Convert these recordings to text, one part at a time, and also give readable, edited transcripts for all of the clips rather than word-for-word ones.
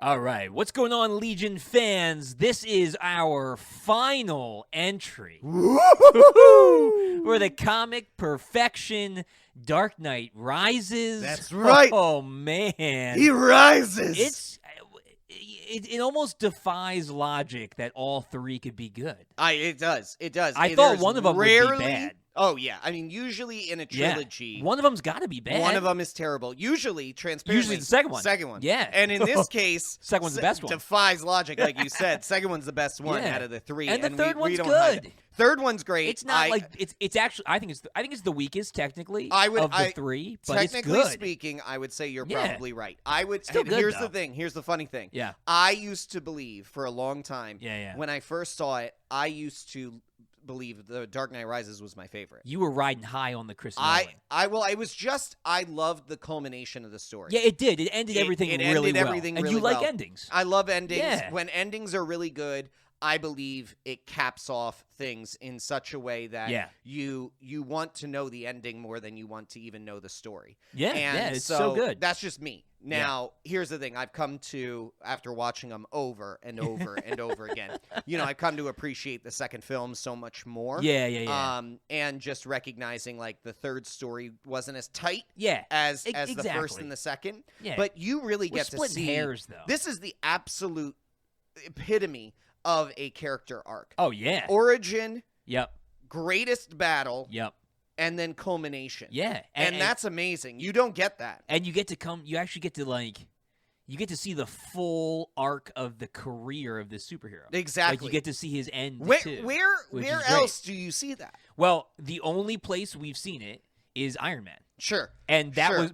All right, what's going on, Legion fans? This is our final entry for the comic perfection Dark Knight Rises. That's right. Oh, man. He rises. It almost defies logic that all three could be good. It does. I thought one of them would be bad. Oh, yeah. I mean, usually in a trilogy... Yeah. One of them's got to be bad. One of them is terrible. Usually, transparently... Usually the second one. Second one. Yeah. And in this case... Second one's the best one. Defies logic, like you said. Second one's the best one out of the three. And the third one's don't good. Third one's great. It's not it's actually I think it's the weakest technically of the three, but it's good. Technically speaking, I would say you're probably right. Here's the thing. Here's the funny thing. Yeah. I used to believe for a long time. Yeah. When I first saw it, I used to believe The Dark Knight Rises was my favorite. You were riding high on the Chris Nolan. I loved the culmination of the story. Yeah, it did. It ended everything really well. And you like endings. I love endings. Yeah. When endings are really good, I believe it caps off things in such a way that you want to know the ending more than you want to even know the story. Yeah, it's so good. That's just me. Now, here's the thing. I've come to, after watching them over and over and over again, I've come to appreciate the second film so much more. Yeah. And just recognizing, like, the third story wasn't as tight as the first and the second. Yeah. But you really get to see. Hairs, though. This is the absolute epitome of a character arc. Oh, yeah. Origin. Yep. Greatest battle. Yep. And then culmination. Yeah. And that's amazing. You don't get that. And you actually get to see the full arc of the career of this superhero. Exactly. Like, you get to see his end, too. Where else do you see that? Well, the only place we've seen it is Iron Man. Sure. And that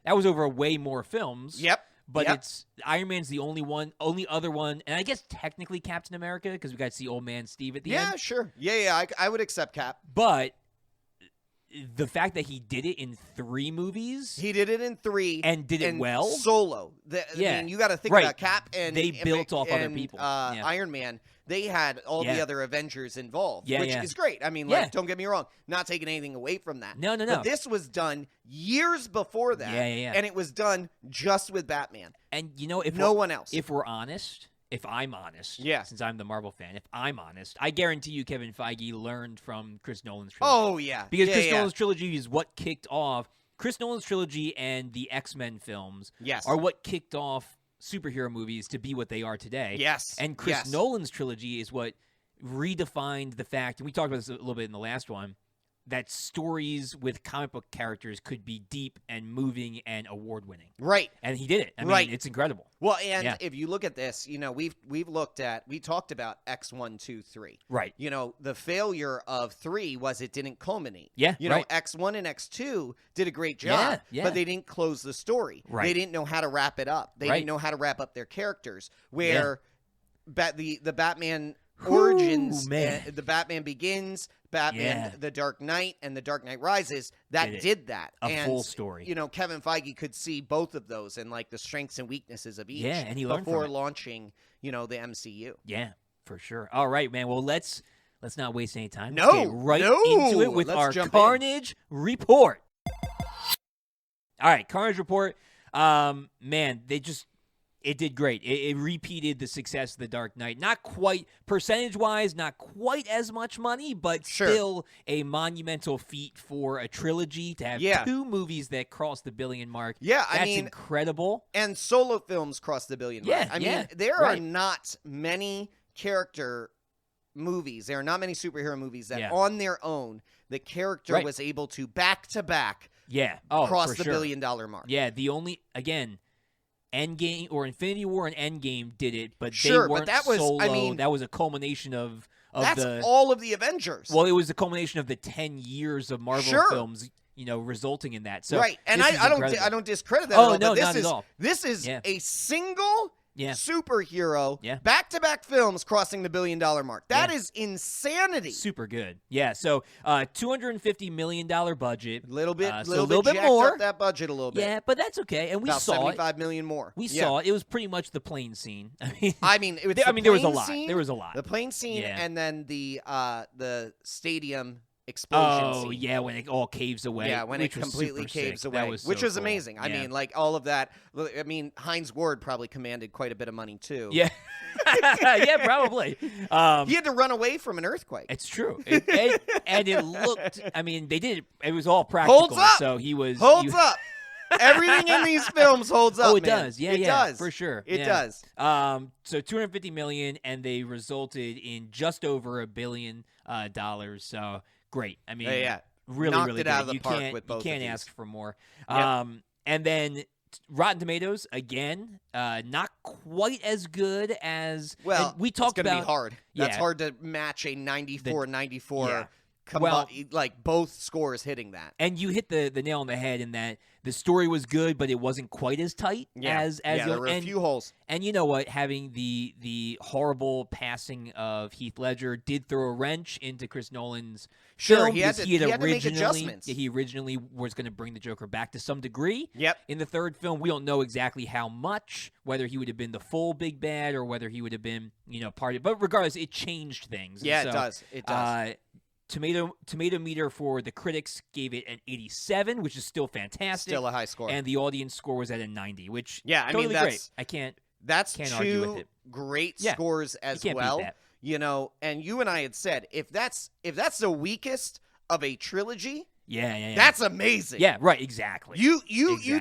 was over way more films. Yep. But it's Iron Man's the only other one, and I guess technically Captain America, because we got to see Old Man Steve at the end. Yeah, sure. Yeah, I would accept Cap. But the fact that he did it in 3 movies. He did it in 3. And did it well. Solo. I mean, you got to think about Cap and... They built off other people. Iron Man. They had all the other Avengers involved, which is great. I mean, don't get me wrong. Not taking anything away from that. No. But this was done years before that. Yeah. And it was done just with Batman. And, if no one else. If we're honest... If I'm honest, since I'm the Marvel fan, if I'm honest, I guarantee you Kevin Feige learned from Chris Nolan's trilogy. Oh, yeah. Because Chris Nolan's trilogy is what kicked off. Chris Nolan's trilogy and the X-Men films are what kicked off superhero movies to be what they are today. Yes. And Chris Nolan's trilogy is what redefined the fact, and we talked about this a little bit in the last one, that stories with comic book characters could be deep and moving and award-winning. Right. And he did it. I mean, it's incredible. Well, and if you look at this, we talked about X1, 2, 3. Right. The failure of 3 was it didn't culminate. Yeah, X1 and X2 did a great job, but they didn't close the story. Right. They didn't know how to wrap it up. They didn't know how to wrap up their characters, where the Batman... Origins, the Batman Begins, Batman, The Dark Knight, and The Dark Knight Rises, did that. A full story. Kevin Feige could see both of those and, like, the strengths and weaknesses of each and he learned before from it. launching, the MCU. Yeah, for sure. All right, man. Well, let's not waste any time. No, let's get right into it with our Carnage Report. All right, Carnage Report. Man, it did great. It repeated the success of The Dark Knight. Not quite, percentage-wise, not quite as much money, but still a monumental feat for a trilogy to have 2 movies that cross the billion mark. Yeah, That's incredible. And solo films cross the billion mark. I mean, there are not many character movies. There are not many superhero movies that on their own, the character was able to back-to-back cross the $1 billion mark. Yeah, the only, again... Endgame or Infinity War and Endgame did it, but they weren't but that was, solo. That was a culmination of that's all of the Avengers. Well, it was a culmination of the 10 years of Marvel films, resulting in that. So and I don't discredit that. No, not at all. This is a single superhero back-to-back films crossing the $1 billion mark. That is insanity. Super good. Yeah. So $250 million budget. A little bit bit more. Up that budget a little bit. Yeah, but that's okay. And we about saw $75 million more. We saw it. It was pretty much the plane scene. I mean, there was a lot. There was a lot. The plane scene and then the stadium explosion scene. Oh, yeah, when it all caves away. Yeah, when it completely caves away, which was amazing. I mean, like, all of that. I mean, Hines Ward probably commanded quite a bit of money, too. Yeah. Yeah, probably. He had to run away from an earthquake. It's true. And it looked, I mean, they did it was all practical. Holds up. So he was. Holds up. Everything in these films holds up. Oh, it man. does. Yeah, it does. For sure. It does. So $250 million, and they resulted in just over $1 billion. So great. I mean, really, knocked really it good. out of the park with both. You can't of ask for more. Yep. And then Rotten Tomatoes again, not quite as good as. Well, we talked it's gonna about. be hard. Yeah. That's hard to match a 94. Yeah. Like both scores hitting that. And you hit the nail on the head in that the story was good, but it wasn't quite as tight as there were a few holes. And you know what? Having the horrible passing of Heath Ledger did throw a wrench into Chris Nolan's film. He had to make adjustments. He originally was going to bring the Joker back to some degree. Yep. In the third film, we don't know exactly how much, whether he would have been the full big bad or whether he would have been, part of it. But regardless, it changed things. Yeah, it does. It does. Tomato meter for the critics gave it an 87, which is still fantastic. Still a high score. And the audience score was at a 90, which totally great. I can't argue with it. Great scores as well. And you and I had said if that's the weakest of a trilogy, that's amazing. Yeah, right, exactly. You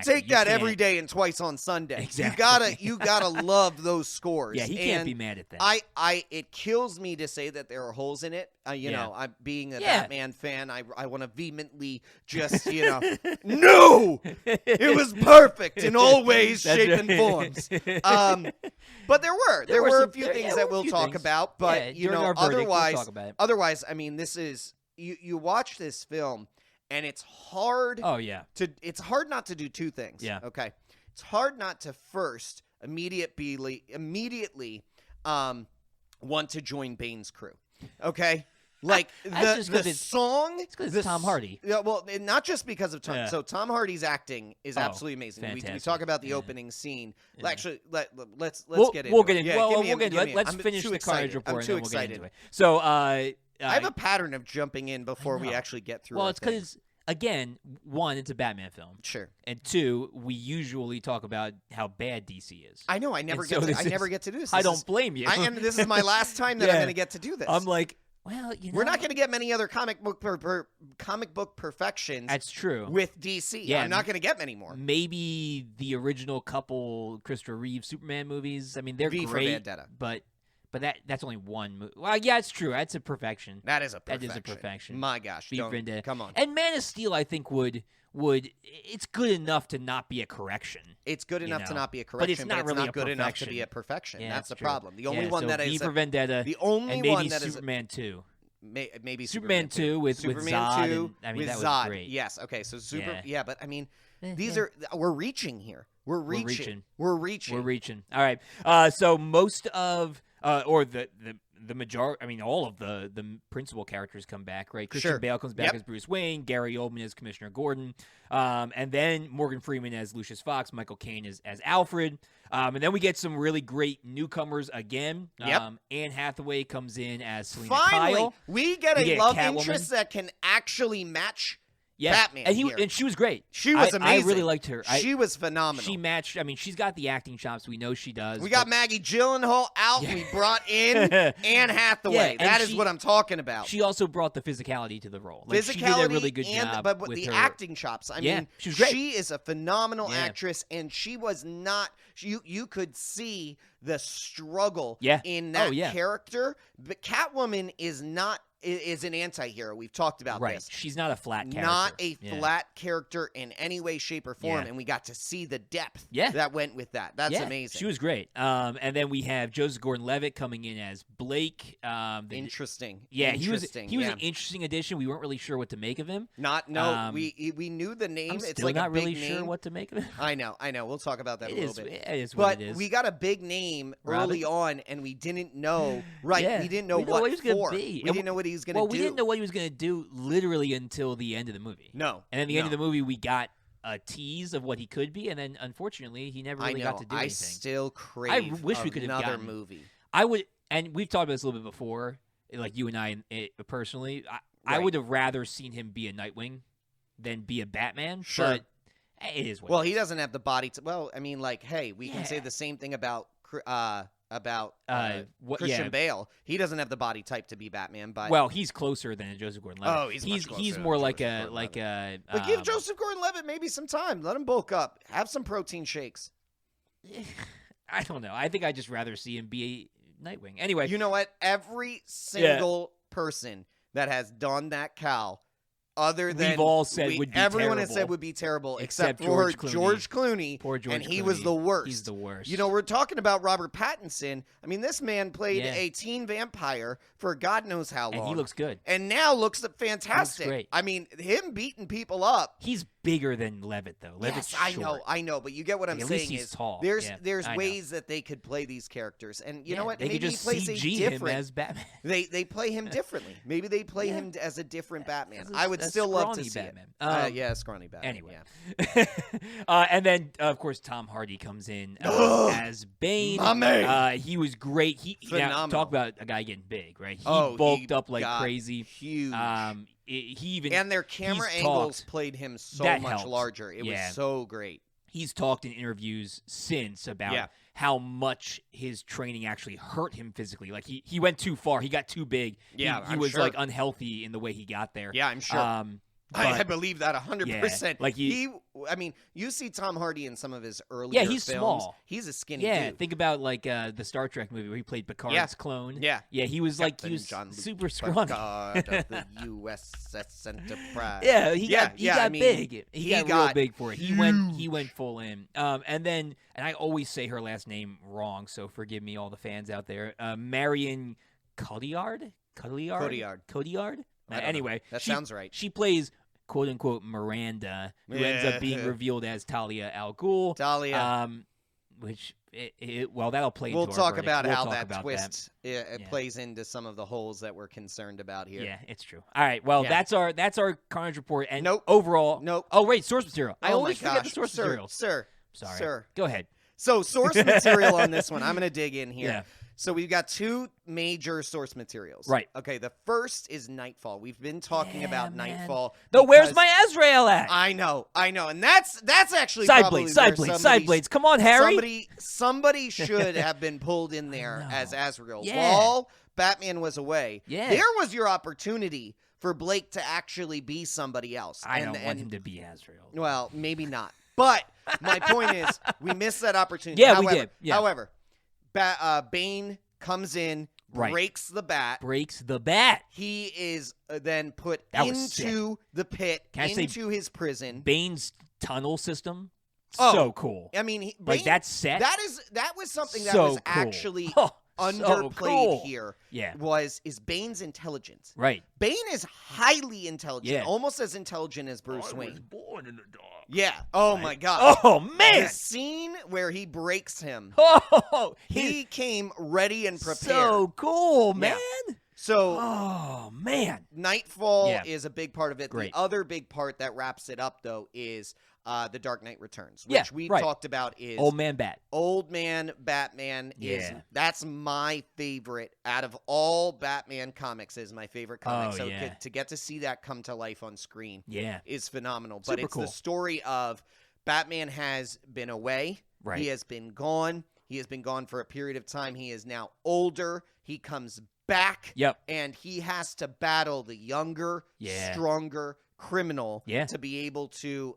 take that every day and twice on Sunday. Exactly. You gotta love those scores. Yeah, he can't be mad at that. It kills me to say that there are holes in it. I'm being a Batman fan. I want to vehemently just no, it was perfect in all ways, shape, and forms. But there were a few things that we'll talk about. But otherwise, I mean, this is you watch this film. And it's hard. Oh yeah. It's hard not to do two things. Yeah. Okay. It's hard not to first immediately want to join Bane's crew. Okay. Like the song. It's because it's Tom Hardy. Yeah. Well, not just because of Tom. Yeah. So Tom Hardy's acting is absolutely amazing. We talk about the opening scene. Yeah. Actually, let's get into it. We'll get into it. Let's finish the Carnage Report. I'm too and then excited. We'll get into it. So I have a pattern of jumping in before we actually get through. Well, it's because, again, one, it's a Batman film. Sure. And two, we usually talk about how bad DC is. I know. I never get to do this. I don't blame you. And this is my last time that I'm going to get to do this. I'm like, well, we're not going to get many other comic book perfections. That's true. With DC. Yeah, I'm not going to get many more. Maybe the original couple Christopher Reeve Superman movies. I mean, they're great. For Vendetta. But that's only one movie. Well, yeah, it's true. That's a perfection. That is a perfection. My gosh. Come on. And Man of Steel, I think, would it's good enough to not be a correction. It's good enough to not be a correction, but it's not really good enough to be a perfection. Yeah, that's the true. problem. The only one that is for Vendetta. The only one that is Superman 2. Maybe Superman 2 with Zod. 2 and, with that Zod. Was great. Yes. Okay. So but I mean, we're reaching here. We're reaching. All right. So most of or the majority, I mean, all of the principal characters come back, right? Christian Bale comes back as Bruce Wayne, Gary Oldman as Commissioner Gordon, and then Morgan Freeman as Lucius Fox, Michael Caine as Alfred, and then we get some really great newcomers again. Anne Hathaway comes in as Selena Kyle. We get a love interest that can actually match Batman. And she was great. She was amazing. I really liked her. She was phenomenal. She matched. I mean, she's got the acting chops. We know she does. We got Maggie Gyllenhaal out. Yeah. We brought in Anne Hathaway. That is what I'm talking about. She also brought the physicality to the role. She did a really good job. But with the acting chops, I mean, she was great. She is a phenomenal actress, and she was not. You could see the struggle in that character. But Catwoman is not. Is an anti-hero. We've talked about this. She's not a flat character. Not a flat character in any way, shape, or form. And we got to see the depth that went with that. That's amazing. She was great. And then we have Joseph Gordon-Levitt coming in as Blake. Interesting. Yeah, he was an interesting addition. We weren't really sure what to make of him. We knew the name. It's like not a big really name. sure what to make of him. I know. We'll talk about that a little bit. It is what it is. But we got a big name early on, and we didn't know. Right. We didn't know what he was going to be. We didn't know what he was going to do. Well, we didn't know what he was going to do literally until the end of the movie. No. And at the end of the movie, we got a tease of what he could be, and then unfortunately, he never really got to do anything. I still crave we could have another movie. I would, and we've talked about this a little bit before, like you and I personally. I would have rather seen him be a Nightwing than be a Batman. Sure. But it is what it is. He doesn't have the body to. Well, I mean, like, hey, we can say the same thing about Christian Bale. He doesn't have the body type to be Batman, but he's closer than Joseph Gordon-Levitt. Oh, he's much closer he's than more Joseph like a. But give Joseph Gordon-Levitt maybe some time. Let him bulk up. Have some protein shakes. I don't know. I think I'd just rather see him be a Nightwing. Anyway, you know what? Every single person that has donned that cowl, other than we've all said would be everyone terrible, has said would be terrible, except for George Clooney. Poor George and he Clooney. was the worst. He's the worst. You know, we're talking about Robert Pattinson. I mean, this man played a teen vampire for God knows how long. And he looks good. And now looks fantastic. He looks great. I mean, him beating people up. He's bigger than Levitt, though. Levitt's short. I know, but you get what I'm saying. At least he's tall. There's ways that they could play these characters, and you know what? They Maybe could just he plays CG different. him as Batman. They play him differently. Maybe they play him as a different Batman. I would a still love to see Batman. it. Scrawny Batman. Anyway, yeah. and then of course Tom Hardy comes in as Bane. My man. He was great. Phenomenal. Talk about a guy getting big, right? He he bulked up like crazy. Huge. He even and their camera angles played him so much helped. larger. It was so great. He's talked in interviews since about how much his training actually hurt him physically. Like he went too far. He got too big. Yeah, he was like unhealthy in the way he got there. Yeah, I'm sure. I believe that 100%. Like I mean, you see Tom Hardy in some of his earlier he's films. Small. He's a skinny dude. Think about like the Star Trek movie where he played Picard's clone. Yeah, he was Captain he was John super Picard scrawny. of the USS Enterprise. He got big. He got real big for it. Huge. He went full in. And I always say her last name wrong, so forgive me, all the fans out there. Marion Cotillard. Anyway, that sounds right. She plays quote unquote Miranda, who ends up being revealed as Talia al Ghul. Which that'll play into We'll our talk verdict. about We'll how talk that about twist plays into some of the holes that we're concerned about here. Yeah, it's true. All right, well, that's our Carnage report. And overall, nope. Oh wait, source material. I always forget the source sir, material. Sorry. Sir, go ahead. So source material on this one, I'm going to dig in here. Yeah. So we've got two major source materials. Right. Okay, the first is Nightfall. We've been talking about Nightfall. Where's my Azrael at? I know. And that's actually side blades. Come on, Harry. Somebody should have been pulled in there as Azrael while Batman was away. Yeah. There was your opportunity for Blake to actually be somebody else. I don't want him to be Azrael. Well, maybe not. But my point is, we missed that opportunity. Yeah, we did. Yeah. However, Bane comes in, breaks the bat. He is then put into the pit, into his prison. Bane's tunnel system, so cool. I mean, Bane, that set. That was something that was actually underplayed here. Yeah, is Bane's intelligence. Right. Bane is highly intelligent, almost as intelligent as Bruce Wayne. Was born in the dark. Yeah. Oh my God. Oh man. The scene where he breaks him. Oh, he came ready and prepared. So cool, man. Yeah. So, oh man, Nightfall is a big part of it. Great. The other big part that wraps it up, though, is The Dark Knight Returns, which we talked about. Is Old Man Batman that's my favorite out of all Batman comics. Is my favorite comic. To get to see that come to life on screen, is phenomenal. But it's the story of Batman has been away. Right. He has been gone. He has been gone for a period of time. He is now older. He comes back. Yep. And he has to battle the younger, stronger criminal to be able to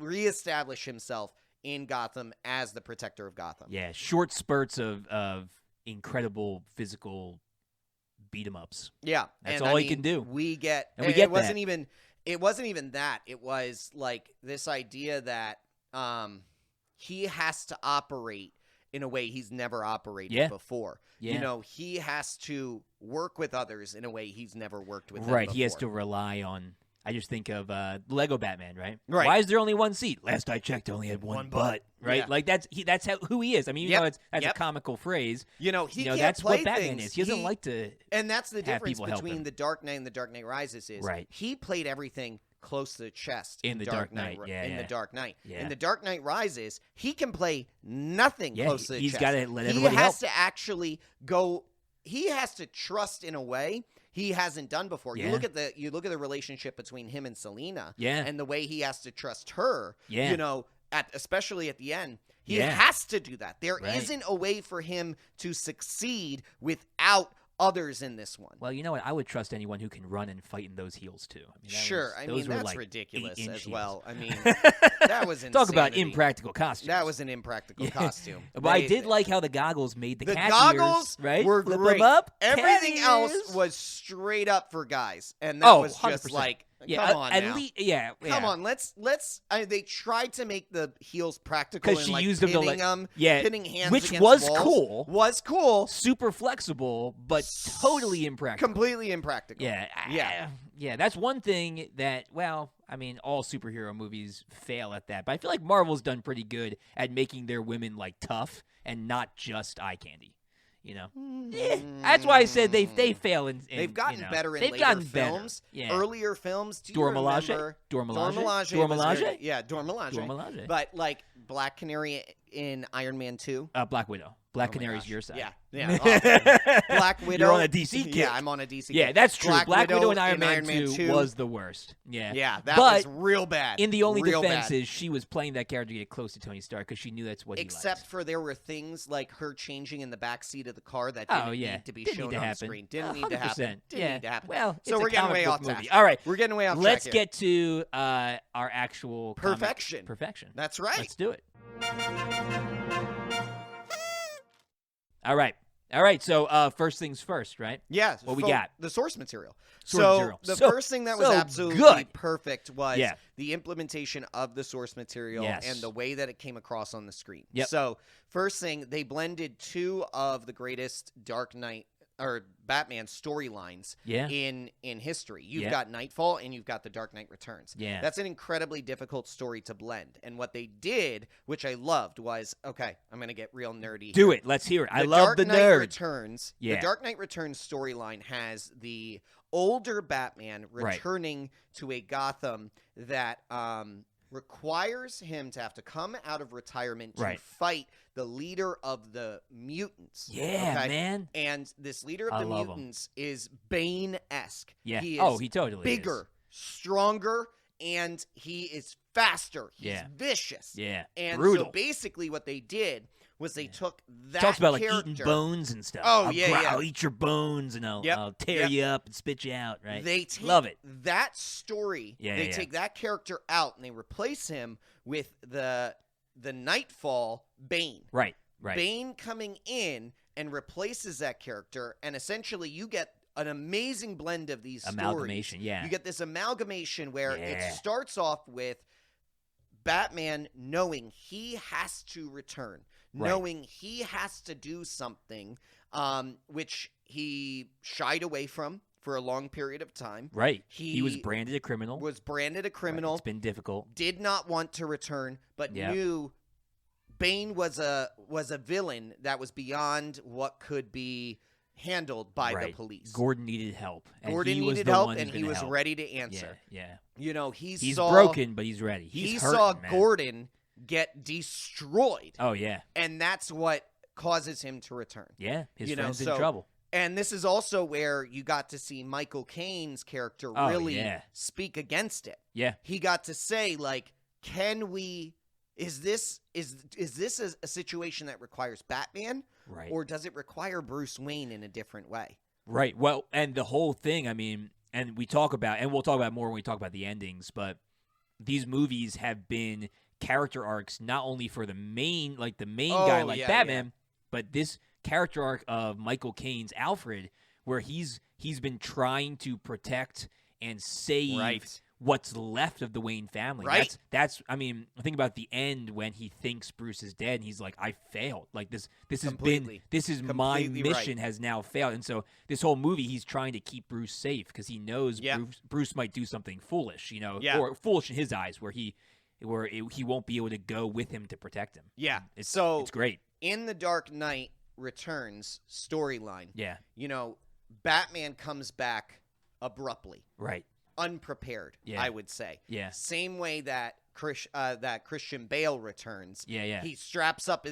reestablish himself in Gotham as the protector of Gotham. Yeah, short spurts of incredible physical beat 'em ups. Yeah, that's all he can do. We get it wasn't even that. It was like this idea that he has to operate in a way he's never operated before. Yeah. You know, he has to work with others in a way he's never worked with them before. He has to rely on. I just think of Lego Batman, right? Right. Why is there only one seat? Last I checked, I only had one butt. Right? Yeah. Like that's who he is. I mean, that's a comical phrase. You know, can't that's play what Batman things. is. He doesn't like to. And that's the difference between between The Dark Knight and The Dark Knight Rises. Is he played everything close to the chest in The Dark Knight. The Dark Knight. Yeah. In The Dark Knight Rises, he can play nothing close to the chest. He's got to let everybody He has help. to actually go. He has to trust in a way. he hasn't done before. You look at the relationship between him and Selena, and the way he has to trust her. You know, especially at the end, he has to do that. There isn't a way for him to succeed without others in this one. Well, you know what? I would trust anyone who can run and fight in those heels too. I mean, that's like ridiculous as well. I mean, that was insanity. Talk about impractical costumes. That was an impractical costume. But I did like how the goggles made the cat goggles ears, right? were Flip great. them up. Everything else was straight up for guys, and that was just 100%. like. Yeah, come on at now. least, Come on, let's. They tried to make the heels practical because she like used them to pinning hands, which against was walls. cool. Was cool, super flexible, but totally impractical. Completely impractical. Yeah. That's one thing that. Well, I mean, all superhero movies fail at that, but I feel like Marvel's done pretty good at making their women like tough and not just eye candy. You know, that's why I said they fail. They've gotten better in later films. Yeah. Earlier films. Do you Dora remember? Milaje? Yeah, Dora Milaje. But like Black Canary in Iron Man 2. Black Widow. Black Canary's your side. Yeah. Awesome. Black Widow. You're on a DC kick. Yeah, I'm on a DC kick. Yeah, that's true. Black Widow in Iron Man 2 was the worst. Yeah, that was real bad. In the only defense is she was playing that character to get close to Tony Stark because she knew that's what he liked. Except for there were things like her changing in the back seat of the car that didn't need to be shown on screen. Didn't need to happen. Didn't need to happen. Well, so we're getting way off task. All right. We're getting way off track. Let's get to our actual perfection. That's right. Let's do it. All right. So first things first, right? Yeah. What we got? The source material. The first thing that was absolutely good. perfect was the implementation of the source material and the way that it came across on the screen. Yep. So first thing, they blended two of the greatest Dark Knight or Batman storylines in history. You've got Nightfall and you've got The Dark Knight Returns. Yeah. That's an incredibly difficult story to blend. And what they did, which I loved, was, okay, I'm going to get real nerdy. Do it. Let's hear it. I love the nerd. The Dark Knight Returns storyline has the older Batman returning to a Gotham that requires him to have to come out of retirement to fight the leader of the mutants. Yeah, man. And this leader of the mutants is Bane-esque. Yeah. He totally bigger, stronger, and he is faster. He's vicious. Yeah. And brutal. So basically what they did was they took that Talks about character, like eating bones and stuff. I'll eat your bones and I'll tear you up and spit you out, right? They take Love it. that story, they take that character out and they replace him with the Nightfall Bane. Right. Bane coming in and replaces that character, and essentially you get an amazing blend of these amalgamation, stories. You get this amalgamation where it starts off with Batman knowing he has to return, knowing he has to do something, which he shied away from for a long period of time. Right. He was branded a criminal. Right. It's been difficult. Did not want to return, but knew Bane was a villain that was beyond what could be handled by the police. Gordon needed help. And he was ready to answer. Yeah. You know, he's broken, but he's ready. He saw Gordon get destroyed. Oh, yeah. And that's what causes him to return. Yeah, his friend's in trouble. And this is also where you got to see Michael Caine's character really speak against it. Yeah. He got to say, like, is this a situation that requires Batman? Right. Or does it require Bruce Wayne in a different way? Right. Well, and the whole thing, I mean, and we'll talk about more when we talk about the endings, but these movies have been character arcs not only for the main guy like Batman, but this character arc of Michael Caine's Alfred, where he's been trying to protect and save what's left of the Wayne family. Right. That's I mean, think about the end when he thinks Bruce is dead and he's like, I failed. Like this is my mission has now failed. And so this whole movie he's trying to keep Bruce safe because he knows Bruce might do something foolish, or foolish in his eyes where he won't be able to go with him to protect him. Yeah. It's great. In the Dark Knight Returns storyline, Batman comes back abruptly. Right. Unprepared, I would say. Yeah. Same way that Christian Bale returns. Yeah. He straps up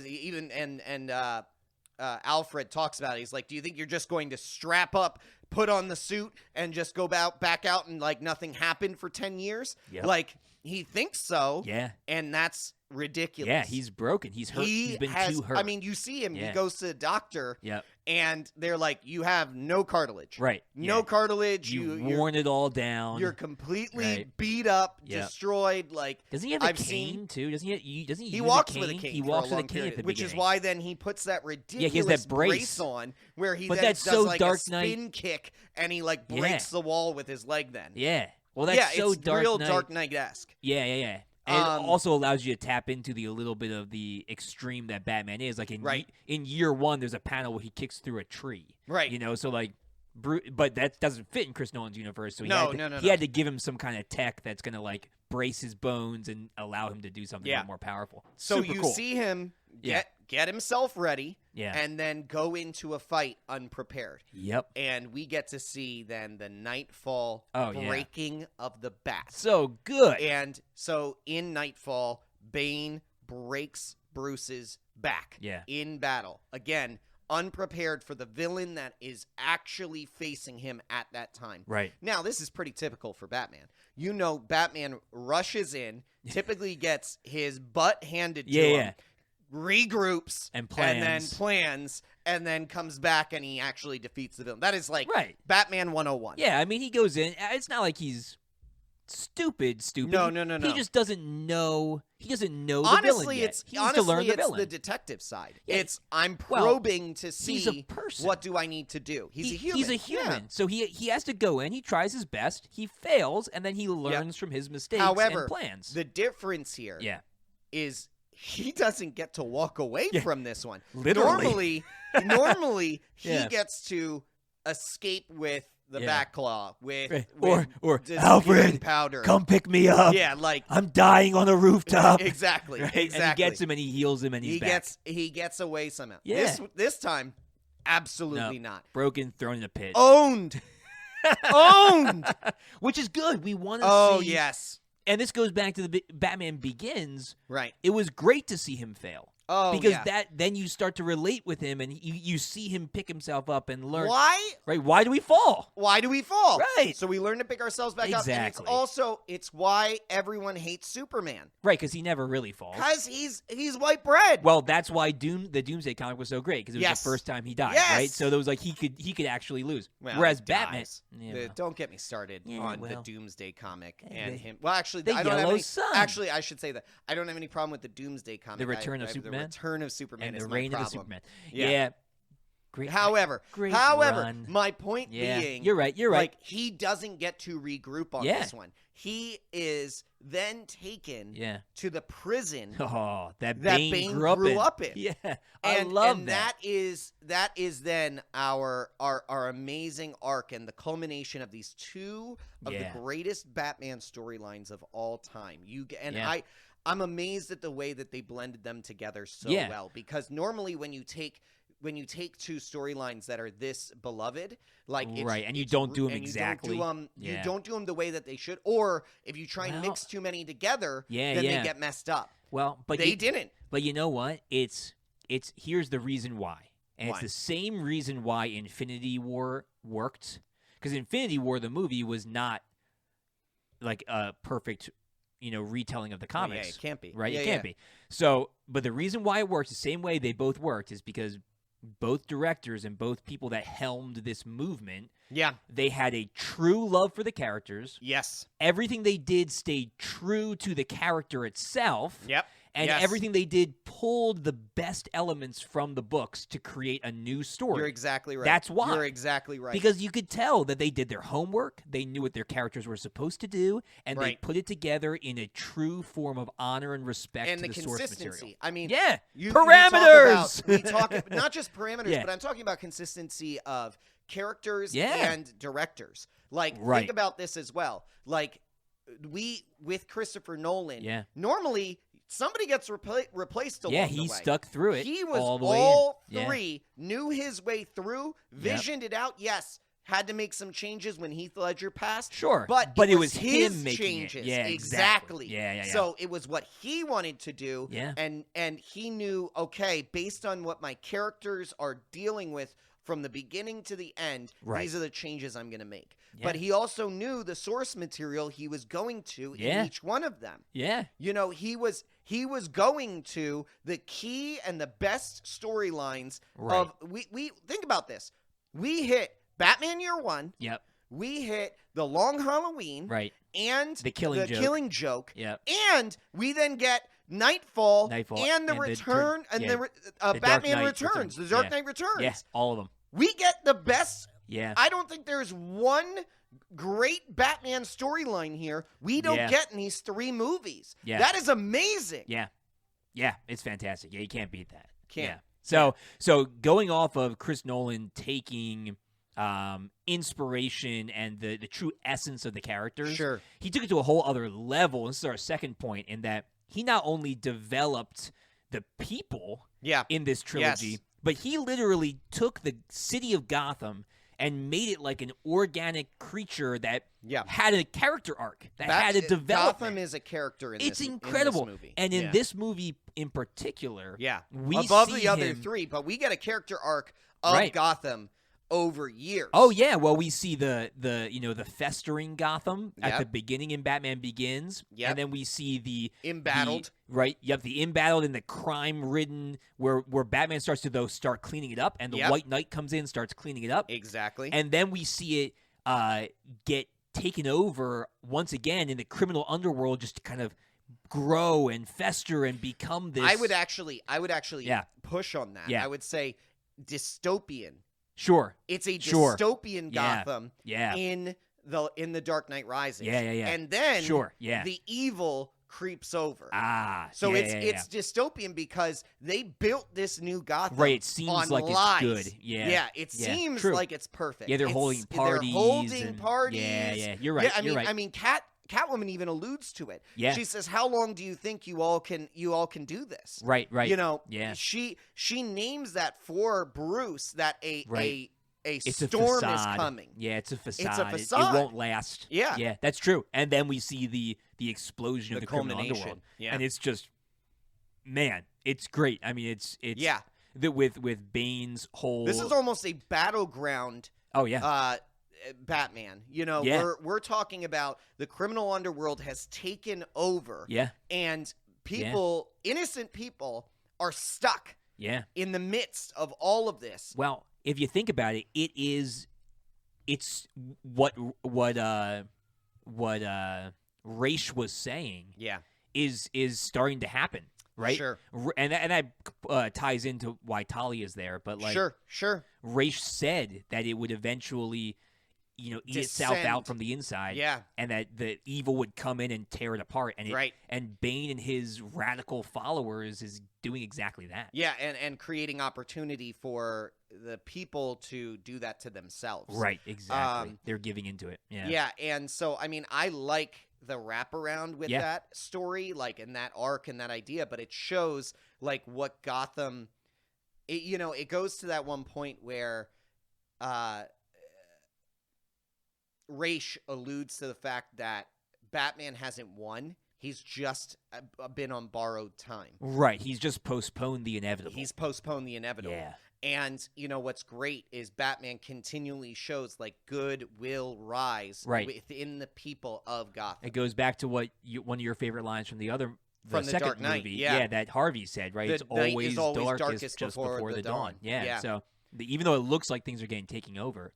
Alfred talks about it. He's like, do you think you're just going to strap up, put on the suit, and just go back out and like nothing happened for 10 years? Yep. Like, he thinks so. Yeah. And that's ridiculous. Yeah, he's broken. He's hurt. He's been too hurt. I mean, you see him. Yeah. He goes to the doctor. Yep. And they're like, you have no cartilage. Right. No cartilage. You've worn it all down. You're completely beat up, destroyed. Like, doesn't he have a cane too? Doesn't he? Doesn't he? He use walks a cane? with a cane. He for walks a with long a cane period, at the which beginning. is why then he puts that ridiculous he has that brace on, where he but then that's does so like Dark a spin Knight. kick, and he like breaks the wall with his leg. Then well, that's so it's Dark real Knight. Dark Knight-esque. Yeah. And it also allows you to tap into the a little bit of the extreme that Batman is. Like in year one, there's a panel where he kicks through a tree. Right. You know, so like, but that doesn't fit in Chris Nolan's universe. So he had to give him some kind of tech that's gonna like brace his bones and allow him to do something a little more powerful. So Super you cool. see him get himself ready, Yeah. and then go into a fight unprepared. Yep. And we get to see then the Nightfall yeah. breaking of the bat. So good. And so in Nightfall, Bane breaks Bruce's back in battle. Again, unprepared for the villain that is actually facing him at that time. Right. Now, this is pretty typical for Batman. You know, Batman rushes in, typically gets his butt handed to him, regroups, and plans, and then comes back and he actually defeats the villain. That is like Batman 101. Yeah, I mean, he goes in. It's not like he's stupid. No. He just doesn't know. He doesn't know the honestly, villain yet. He needs to learn the villain. It's the detective side. Yeah. I'm probing to see he's a person. What do I need to do. He's a human. He's a human. So he has to go in. He tries his best. He fails, and then he learns from his mistakes However, and plans. The difference here is he doesn't get to walk away from this one. Literally. Normally he gets to escape with the back claw with or Alfred, powder. Come pick me up. Yeah, like I'm dying on a rooftop. Exactly. And he gets him and he heals him and he's back. He gets away somehow. Yeah. This time, absolutely not. Broken, thrown in a pit. Owned. Which is good. We want to see. Oh, yes. And this goes back to the Batman Begins. Right. It was great to see him fail. Oh, because then you start to relate with him and you see him pick himself up and learn. Why? Right. Why do we fall? Right. So we learn to pick ourselves back up. Exactly. And it's why everyone hates Superman. Right, because he never really falls. Because he's white bread. Well, that's why the Doomsday comic was so great, because it was the first time he died, right? So there was like he could actually lose. Well, whereas Batman, don't get me started on the Doomsday comic and him. Well, actually, the I don't Yellow have any. Sun. Actually, I should say that I don't have any problem with the Doomsday comic. The Return of Superman. The Return of Superman and is the my Reign problem. of the Superman. Yeah. Great. However, run. my point being, you're right. Like, he doesn't get to regroup on this one. He is then taken to the prison that Bane grew up in. Yeah, I love that. That is then our amazing arc and the culmination of these two of the greatest Batman storylines of all time. I'm amazed at the way that they blended them together so well, because normally when you take two storylines that are this beloved, like and you don't do them exactly, you don't do them the way that they should, or if you try and mix too many together, then they get messed up. Well, but they didn't. But you know what? It's here's the reason why, and it's the same reason why Infinity War worked, because Infinity War the movie was not like a perfect retelling of the comics. It can't be. Right? It can't be. So, but the reason why it works, the same way they both worked, is because both directors and both people that helmed this movement, they had a true love for the characters. Yes. Everything they did stayed true to the character itself. Yep. And everything they did pulled the best elements from the books to create a new story. You're exactly right. That's why. You're exactly right. Because you could tell that they did their homework, they knew what their characters were supposed to do, and they put it together in a true form of honor and respect and to the source material. I mean, parameters! We talk not just parameters, but I'm talking about consistency of characters and directors. Like, think about this as well. Like, with Christopher Nolan, normally somebody gets replaced along the way. Yeah, he stuck through it. He was all the way three, knew his way through, visioned it out. Yes, had to make some changes when Heath Ledger passed. Sure, but it was his him making changes. It. Yeah, exactly. Yeah. So it was what he wanted to do. Yeah. And he knew, okay, based on what my characters are dealing with from the beginning to the end, these are the changes I'm going to make. Yeah. But he also knew the source material he was going to in each one of them. Yeah. You know, he was going to the key and the best storylines of we think about this. We hit Batman Year One. Yep. We hit The Long Halloween. Right. And the Killing Joke. Yep. And we then get Nightfall and the Return and the Batman Returns, the Dark Knight Returns. Yeah, all of them. We get the best. Yeah. I don't think there's one great Batman storyline here we don't get in these 3 movies. Yeah. That is amazing. Yeah. Yeah, it's fantastic. Yeah, you can't beat that. Can't. Yeah. So going off of Chris Nolan taking inspiration and the true essence of the characters, sure, he took it to a whole other level. This is our second point, in that he not only developed the people in this trilogy, but he literally took the city of Gotham and made it like an organic creature that had a character arc, that had a development. Gotham is a character in it's incredible. In this movie. And in this movie in particular, we above see the other 3, but we get a character arc of Gotham over years. Oh yeah, well we see the festering Gotham at the beginning in Batman Begins, and then we see the embattled, the embattled and the crime-ridden where Batman starts to start cleaning it up, and the White Knight comes in, starts cleaning it up. Exactly. And then we see it get taken over once again in the criminal underworld, just to kind of grow and fester and become this. I would actually push on that. Yeah. I would say dystopian. Sure. It's a dystopian Gotham in the Dark Knight Rises. Yeah. And then the evil creeps over. So it's dystopian because they built this new Gotham. Right, it seems like lies. It's good. Yeah. It seems like it's perfect. Yeah, they're holding parties. Yeah. You're right. Yeah, you're right. I mean, Catwoman even alludes to it. Yeah. She says, "How long do you think you all can do this?" Right. You know, she names that for Bruce that a it's storm a is coming. Yeah, it's a facade. It's a facade. It won't last. Yeah, that's true. And then we see the explosion of the criminal underworld. Yeah, and it's just, man, it's great. I mean, it's with Bane's whole. This is almost a battleground. Oh yeah. Batman, we're talking about the criminal underworld has taken over. Yeah, and people, innocent people, are stuck. Yeah, in the midst of all of this. Well, if you think about it, it's what Raish was saying. Yeah, is starting to happen. Right. Sure. And that ties into why Talia is there. But like, sure. Raish said that it would eventually, eat itself out from the inside. Yeah. And that the evil would come in and tear it apart. And and Bane and his radical followers is doing exactly that. Yeah, and creating opportunity for the people to do that to themselves. Right, exactly. They're giving into it. Yeah. Yeah, and so I mean, I like the wraparound with that story, like in that arc and that idea, but it shows like what Gotham it goes to that one point where Raish alludes to the fact that Batman hasn't won. He's just been on borrowed time. Right. He's just postponed the inevitable. Yeah. And, what's great is Batman continually shows, like, good will rise within the people of Gotham. It goes back to one of your favorite lines from the second Dark Knight, movie. Yeah, that Harvey said, right? It's always darkest just before the dawn. Yeah. So even though it looks like things are getting taken over,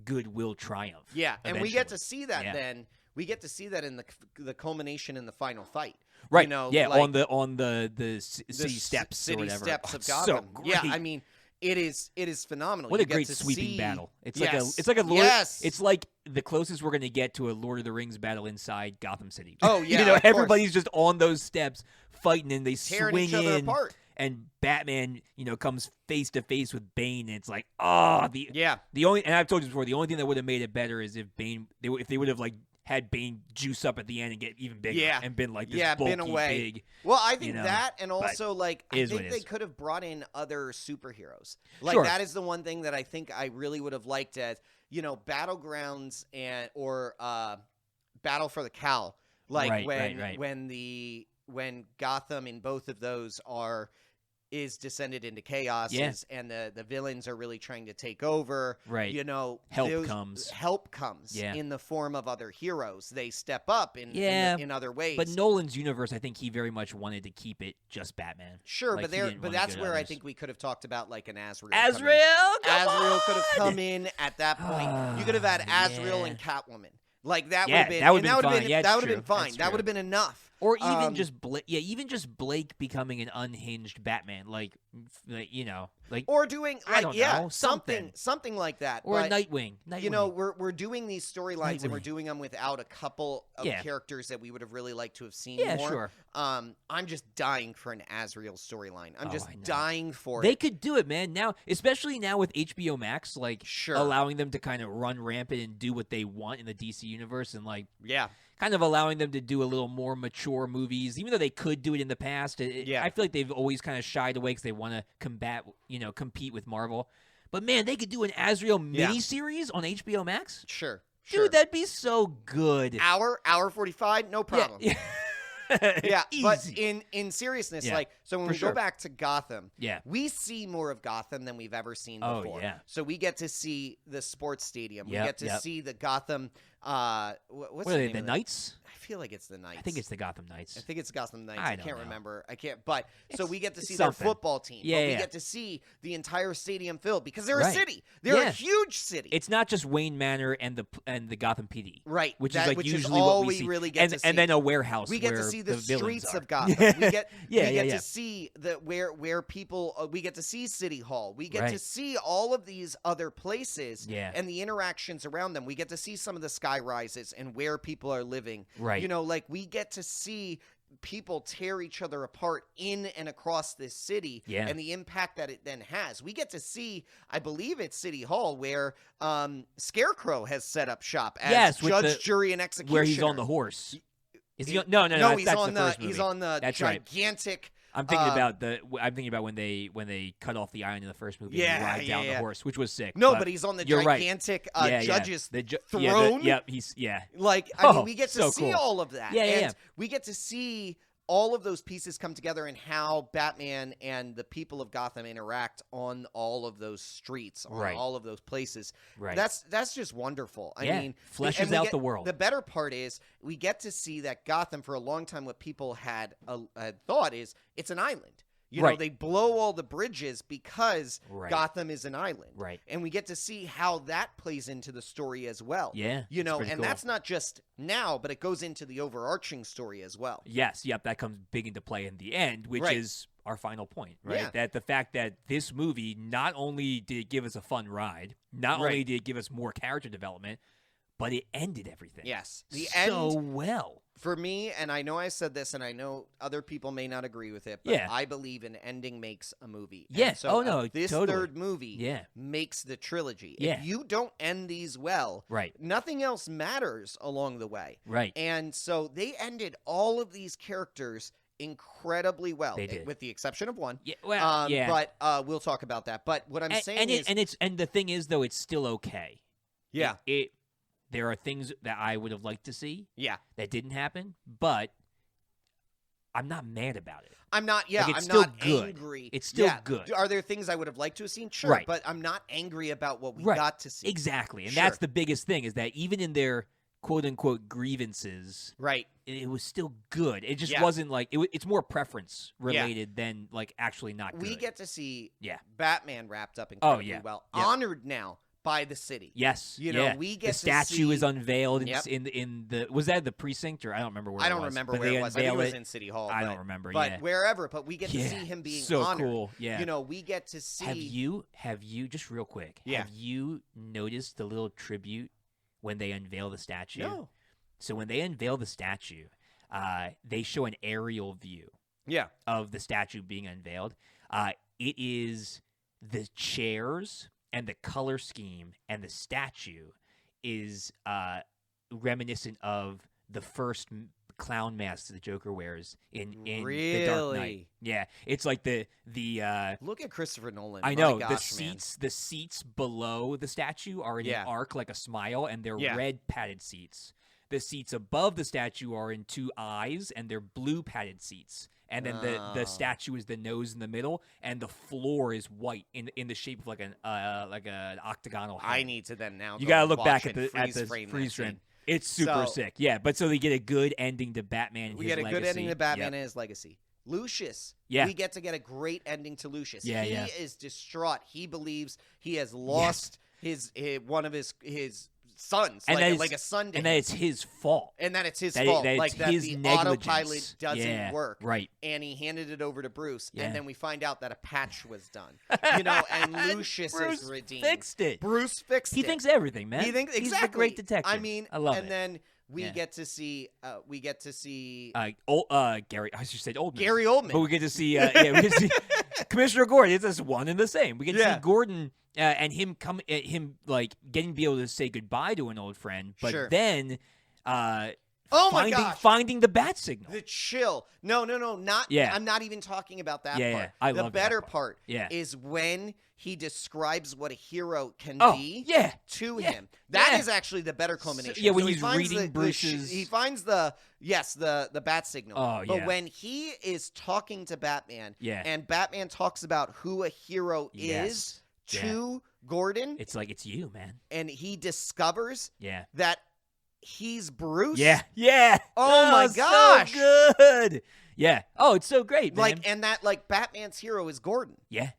good will triumph. Yeah, and we get to see that then. We get to see that in the culmination in the final fight. Right. Like, on the city steps or whatever. Steps of Gotham. So great. Yeah, I mean, it is phenomenal. What a great sweeping battle. It's like it's like the closest we're going to get to a Lord of the Rings battle inside Gotham City. Oh yeah. Everybody's just on those steps fighting, and they tearing swing each other in. Apart. And Batman, comes face to face with Bane, and it's like, the only, and I've told you before, the only thing that would have made it better is if they would have like had Bane juice up at the end and get even bigger, and been like this bulky, been away. big. Well, I think that, and also like I think they could have brought in other superheroes. Like that is the one thing that I think I really would have liked. As Battlegrounds or Battle for the Cowl, like when Gotham in both of those is descended into chaos, and the villains are really trying to take over. Right. Help comes in the form of other heroes. They step up in other ways. But Nolan's universe, I think he very much wanted to keep it just Batman. Sure, but that's where I think we could have talked about like an Azrael. Azrael could have come in at that point. You could have had Azrael and Catwoman. Like that would have been fine. That would have been enough. Or even just Blake becoming an unhinged Batman, or doing something like that, or a Nightwing. We're doing these storylines and we're doing them without a couple of characters that we would have really liked to have seen more. Sure. I'm just dying for an Azrael storyline. I'm just dying for it. They could do it, man. Now, especially now with HBO Max, allowing them to kind of run rampant and do what they want in the DC universe, and kind of allowing them to do a little more mature movies, even though they could do it in the past. I feel like they've always kind of shied away because they want to compete with Marvel. But man, they could do an Azrael miniseries on HBO Max. Sure. Dude, that'd be so good. Hour 45, no problem. Yeah, easy. But in seriousness, so when we go back to Gotham, we see more of Gotham than we've ever seen before. So we get to see the sports stadium. We get to see the Gotham. What's the name? The Knights? I feel like it's the Knights. I think it's the Gotham Knights. I can't remember. But so we get to see something. their football team. Yeah, but we get to see the entire stadium filled because they're a city. They're a huge city. It's not just Wayne Manor and the Gotham PD. Right. Which is usually all what we see. Really get to see. And then a warehouse. We get to see the streets of Gotham. We get to see where people. We get to see City Hall. We get to see all of these other places and the interactions around them. We get to see some of the sky rises and where people are living. Right. We get to see people tear each other apart in and across this city and the impact that it then has. We get to see, I believe it's City Hall, where Scarecrow has set up shop as judge, jury, and executioner. Where he's on the horse. Is he? No. He's on the that's gigantic. I'm thinking about when they cut off the eye in the first movie and ride down the horse, which was sick. No, but he's on the gigantic judge's throne. He's we get to see all of that. And we get to see all of those pieces come together and how Batman and the people of Gotham interact on all of those streets, on all of those places. Right. That's just wonderful. I mean, fleshes out the world. The better part is we get to see that Gotham, for a long time, what people had thought is it's an island. They blow all the bridges because Gotham is an island. Right. And we get to see how that plays into the story as well. Yeah. And that's not just now, but it goes into the overarching story as well. Yes. Yep. That comes big into play in the end, which is our final point, right? Yeah. That the fact that this movie not only did it give us a fun ride, not only did it give us more character development, but it ended everything. Yes. So well. For me, and I know I said this, and I know other people may not agree with it, but I believe an ending makes a movie. Yes. This third movie makes the trilogy. Yeah. If you don't end these well, nothing else matters along the way. Right. And so they ended all of these characters incredibly well, they did. With the exception of one. Yeah. Well, but we'll talk about that. But what I'm saying is, and the thing is, though, it's still okay. Yeah. There are things that I would have liked to see that didn't happen, but I'm not mad about it. I'm not, I'm still not good. Angry. It's still good. Are there things I would have liked to have seen? Sure, but I'm not angry about what we got to see. Exactly, and that's the biggest thing, is that even in their quote-unquote grievances, it was still good. It just wasn't like, it's more preference related than like actually not good. We get to see Batman wrapped up incredibly well. Honored now by the city. Yes. We get the statue is unveiled in the was that the precinct, or I don't remember where it was. I don't remember where it was. I think it was in City Hall. I don't remember. But wherever, but we get to see him being so honored. Cool. Yeah. We get to see. Have you just real quick, have you noticed the little tribute when they unveil the statue? No. So when they unveil the statue, they show an aerial view of the statue being unveiled. It is the chairs and the color scheme and the statue is reminiscent of the first clown masks the Joker wears in really? The Dark Knight. Yeah, it's like the look at Christopher Nolan. I know. My gosh, the seats below the statue are in an arc like a smile, and they're red padded seats. The seats above the statue are in two eyes, and they're blue padded seats. And then the statue is the nose in the middle, and the floor is white in the shape of like an octagonal head. I need to then now. You gotta look back at the freeze frame. It's super sick. Yeah, but so they get a good ending to Batman and his legacy. We get a good ending to Batman and his legacy. Lucius. Yeah. We get a great ending to Lucius. Yeah, he is distraught. He believes he has lost his one of his sons, and like a son to him. And that it's his fault. And that it's his fault. That his the autopilot doesn't work. Right. And he handed it over to Bruce. And then we find out that a patch was done. And Lucius is redeemed. Fixed it. Bruce fixed it. He thinks everything, man. He thinks exactly. He's a great detective. I mean, I love it. And then we get to see Gary. I should say Oldman. Gary Oldman. But we get to see we get to see Commissioner Gordon. It's just one and the same. We get to see Gordon and him getting to be able to say goodbye to an old friend, but then finding the bat signal. The chill. No, not. Yeah. I'm not even talking about that part. Yeah. I love the better that part. Is when he describes what a hero can be to him. That is actually the better culmination. So, when he's reading Bruce's... he finds the bat signal. Oh, but when he is talking to Batman, Yeah. and Batman talks about who a hero is to Gordon. It's like, it's you, man. And he discovers Yeah. that he's Bruce. Yeah. Oh my gosh. So good. Yeah. Oh, it's so great, man. And that Batman's hero is Gordon. Yeah.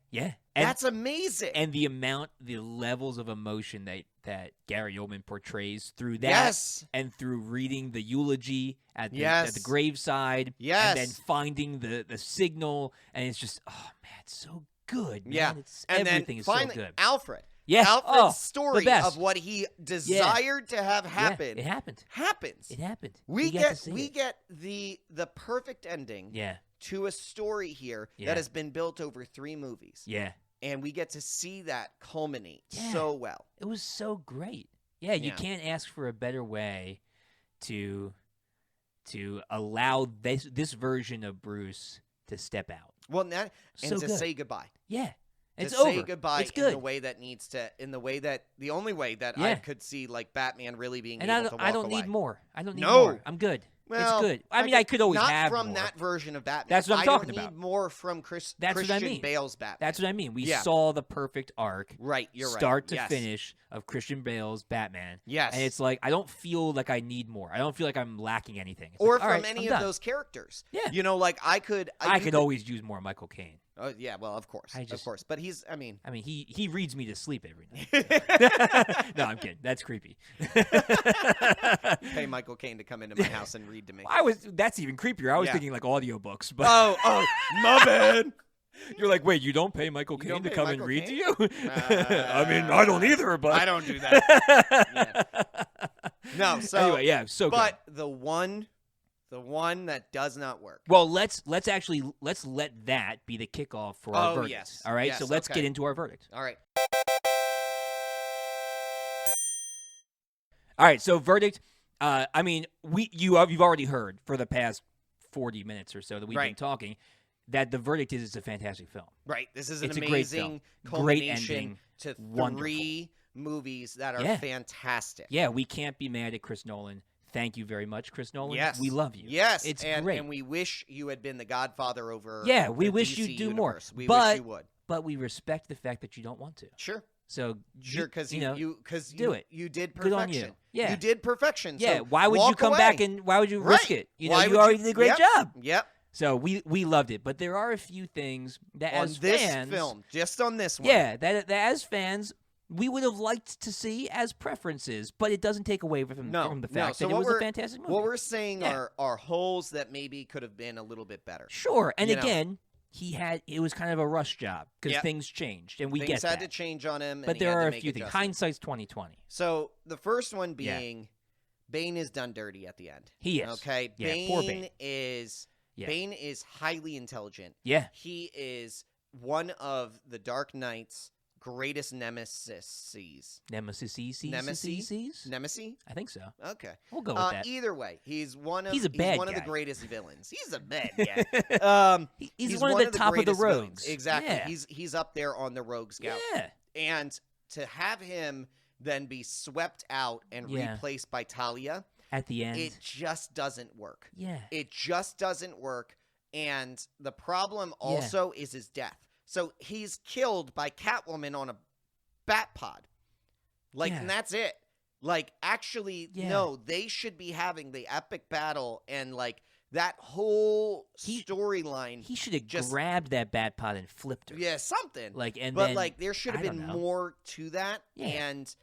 That's amazing. And the levels of emotion that Gary Oldman portrays through that, and through reading the eulogy at the graveside, and then finding the signal, and it's just, oh man, it's so good. Man. Everything is so good. Alfred. Yeah. Alfred's story of what he desired to have happen. It happened. Happens. It happened. We get the perfect ending. Yeah. To a story here that has been built over 3 movies. Yeah. And we get to see that culminate so well. It was so great. Yeah, you can't ask for a better way to allow this version of Bruce to step out. Well, say goodbye. Yeah. It's to say over. goodbye it's good. in the only way that I could see Batman really being able to walk away. I don't need more. More. I'm good. Well, it's good. I mean, I could always have more. Not from that version of Batman. That's what I'm talking about. about. I don't need more from Christian Bale's Batman. That's what I mean. We saw the perfect arc. Right, you're right. Start to finish of Christian Bale's Batman. Yes. And it's like, I don't feel like I need more. I don't feel like I'm lacking anything. It's or like, from any of those characters. Yeah. I could always use more Michael Caine. Oh yeah, well, of course. But he's, I mean, he reads me to sleep every night. No, I'm kidding. That's creepy. Pay Michael Caine to come into my house and read to me. That's even creepier. I was thinking like audiobooks, but oh, my bad. You're like, wait, you don't pay Michael Caine to come and read to you? I mean, I don't either, but I don't do that. No, so anyway, so but good. the one that does not work. Well, let's let that be the kickoff for our verdict. Yes. All right, yes, so let's get into our verdict. All right. All right, so verdict. I mean, you've already heard for the past 40 minutes or so that we've been talking that the verdict is it's a fantastic film. Right. This is an it's amazing culmination to 3 movies that are fantastic. Yeah, we can't be mad at Chris Nolan. Thank you very much, Chris Nolan. Yes. We love you. Yes. It's great. And we wish you had been the Godfather over we wish DC you'd do universe. more. We wish you would. But we respect the fact that you don't want to. Sure. So because do it. You did perfection. Good on you. Yeah. You did perfection. Yeah. So why would you come back and why would you risk it? You already did a great job. Yep. So we loved it, but there are a few things that on as this fans, film, just on this one, that as fans we would have liked to see as preferences, but it doesn't take away from the fact that it was a fantastic movie. What we're saying are holes that maybe could have been a little bit better. Sure, and again, it was kind of a rush job because things changed, and things had to change on him. But there are a few things. Hindsight's 20/20. So the first one being, Bane is done dirty at the end. He is. Okay, poor Bane is. Yeah. Bane is highly intelligent. Yeah. He is one of the Dark Knight's greatest nemesis. Nemesis? Nemesis? I think so. Okay. We'll go with that. Either way, he's one of the greatest villains. He's a bad guy. He's one of the top of the rogues. Villains. Exactly. Yeah. He's up there on the rogues scout. Yeah. And to have him then be swept out and replaced by Talia at the end, it just doesn't work. Yeah. It just doesn't work. And the problem also is his death. So he's killed by Catwoman on a bat pod. And that's it. Actually, no, they should be having the epic battle and, that whole storyline. He should have grabbed that bat pod and flipped her. Yeah, something. There should have been more to that. Yeah. And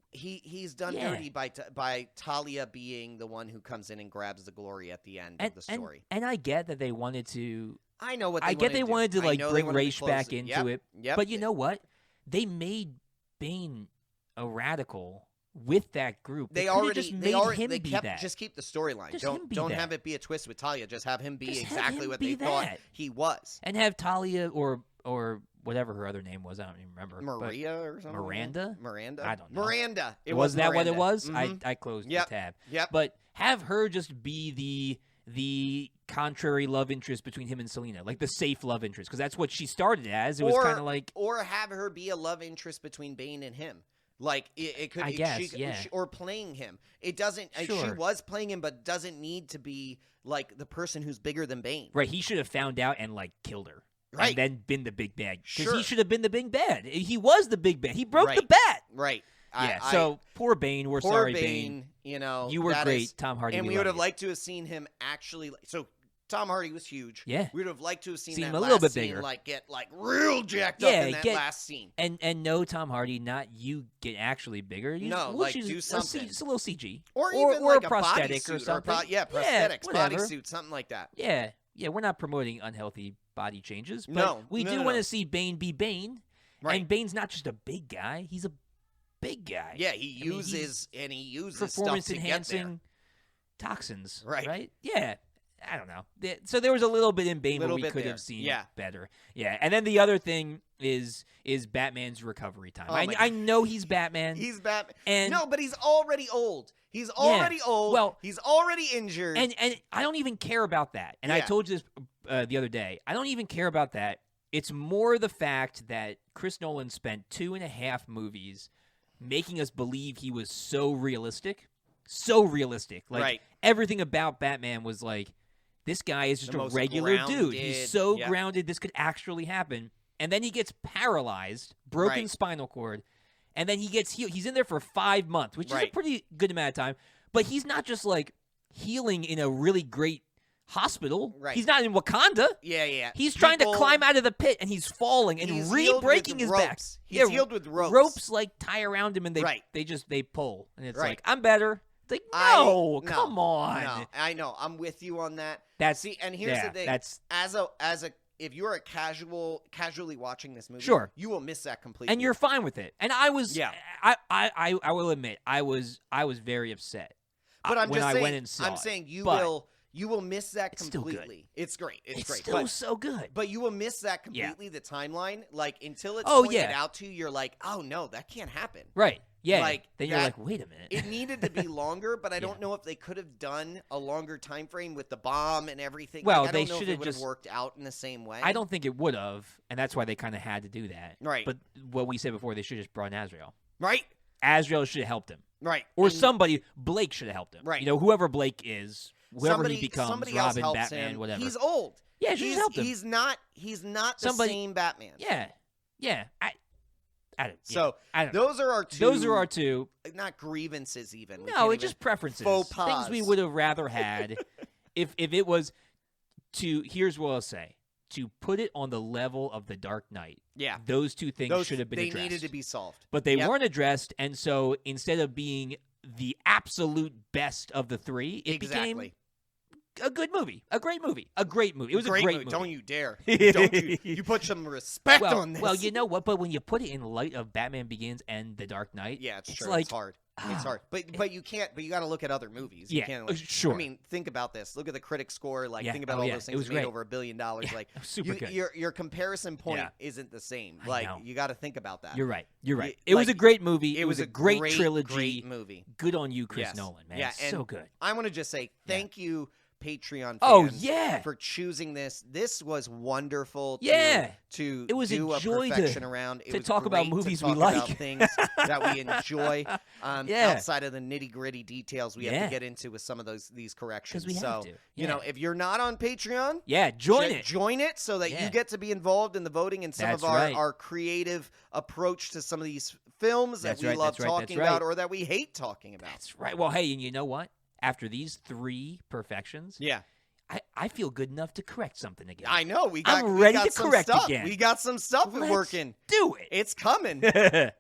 he's done dirty by Talia being the one who comes in and grabs the glory at the end of the story. And I get that they wanted to... I know what I get they wanted to bring Raish back into it. Yep. But you know what? They made Bane a radical with that group. They just keep the storyline. Don't have it be a twist with Talia. Just have him be exactly what they thought he was. And have Talia or whatever her other name was. I don't even remember. Maria or something. Miranda? I don't know. Miranda. Was that Miranda. what it was? Mm-hmm. I closed the tab. Yep. But have her just be the contrary love interest between him and Selena, the safe love interest, because that's what she started as. It was kind of or have her be a love interest between Bane and him. It could, I guess, or playing him. It doesn't. Sure. She was playing him, but doesn't need to be the person who's bigger than Bane. Right. He should have found out and killed her. Right. And then been the big bad. Because Sure. he should have been the big bad. He was the big bad. He broke the bat. Right. Yeah. So poor Bane. We're sorry, Bane. You were great, Tom Hardy. And we would have liked to have seen him actually. So Tom Hardy was huge. Yeah. We would have liked to have seen him that a little bit scene, bigger. Get real jacked up in that last scene. And no, Tom Hardy, not you get actually bigger. Do something. It's a little CG. Or even a prosthetic or something. Prosthetics, bodysuit, something like that. Yeah. Yeah, we're not promoting unhealthy body changes. But we do want to see Bane be Bane. Right. And Bane's not just a big guy. He's a big guy. Yeah, he uses performance-enhancing toxins. Right. Right? Yeah. I don't know. So there was a little bit in Bane where we could have seen better. Yeah. And then the other thing is Batman's recovery time. I know he's Batman. He's Batman. And but he's already old. He's already old. Well, he's already injured. And I don't even care about that. And I told you this the other day. I don't even care about that. It's more the fact that Chris Nolan spent 2.5 movies making us believe he was so realistic. So realistic. Everything about Batman was this guy is just a regular dude. He's so grounded, this could actually happen. And then he gets paralyzed, broken spinal cord, and then he gets healed. He's in there for 5 months, which is a pretty good amount of time. But he's not just healing in a really great hospital. Right. He's not in Wakanda. Yeah. He's trying to climb out of the pit, and he's falling and re-breaking his back. He's healed with ropes. Ropes tie around him, and they pull. And it's I'm better. It's no, come on. No, I know. I'm with you on that. And here's the thing. If you're casually watching this movie, you will miss that completely. And you're fine with it. And I was, I will admit, I was very upset. But I went and saw it. You will miss that completely. It's great. It's great. Still so good. But you will miss that completely. The timeline, until it's pointed out to you, you're oh no, that can't happen. Right. Yeah. Then you're wait a minute. It needed to be longer, but I don't know if they could have done a longer time frame with the bomb and everything. Well, they should have just worked out in the same way. I don't think it would have, and that's why they kind of had to do that. Right. But what we said before, they should have just brought in Azrael. Right. Azrael should have helped him. Right. Or somebody, Blake should have helped him. Right. Whoever Blake is, whoever he becomes, somebody Robin, else helps Batman, him. whatever. He's old. Yeah, she helped him. He's not the same Batman. Yeah. I don't those are our two. Those are our two. Not grievances, even. No, it's just preferences. Faux pas. Things we would have rather had if it was to. Here's what I'll say: to put it on the level of The Dark Knight. Yeah, those two things should have been addressed. They needed to be solved, but they weren't addressed, and so instead of being the absolute best of the three, it became a good movie, a great movie. It was a great movie. Don't you dare! You put some respect on this. Well, you know what? But when you put it in light of Batman Begins and The Dark Knight, it's true. It's hard. It's hard, but you can't. But you got to look at other movies. You can't, sure. I mean, think about this. Look at the critic score. Like, think about all those things made over $1 billion. Like, super good. Your comparison point isn't the same. Like, you got to think about that. You're right. It was a great movie. It was a great trilogy. Great movie. Good on you, Chris Nolan, man. Yeah, so good. I want to just say thank you, Patreon fans, for choosing this. This was wonderful to it was do a joy perfection around. It to was talk about movies we like. About things that we enjoy. Outside of the nitty-gritty details we have to get into with some of these corrections. We have to. You know, if you're not on Patreon, join it so that you get to be involved in the voting and some of our creative approach to some of these films that we love talking about or that we hate talking about. That's right. Well, hey, and you know what? After these 3 perfections, I feel good enough to correct something again. I know. I'm ready to correct stuff. again. We got some stuff working. Do it. It's coming.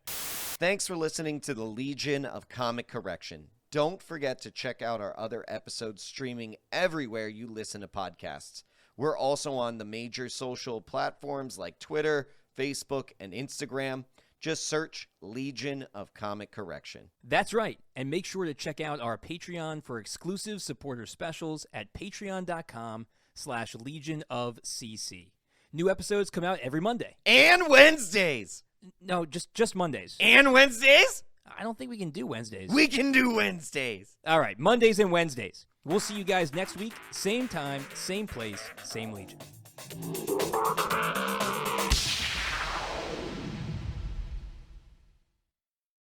Thanks for listening to the Legion of Comic Correction. Don't forget to check out our other episodes streaming everywhere you listen to podcasts. We're also on the major social platforms like Twitter, Facebook, and Instagram. Just search Legion of Comic Correction. That's right. And make sure to check out our Patreon for exclusive supporter specials at patreon.com/Legion of CC. New episodes come out every Monday. And Wednesdays. No, just Mondays. And Wednesdays? I don't think we can do Wednesdays. We can do Wednesdays. All right, Mondays and Wednesdays. We'll see you guys next week. Same time, same place, same Legion.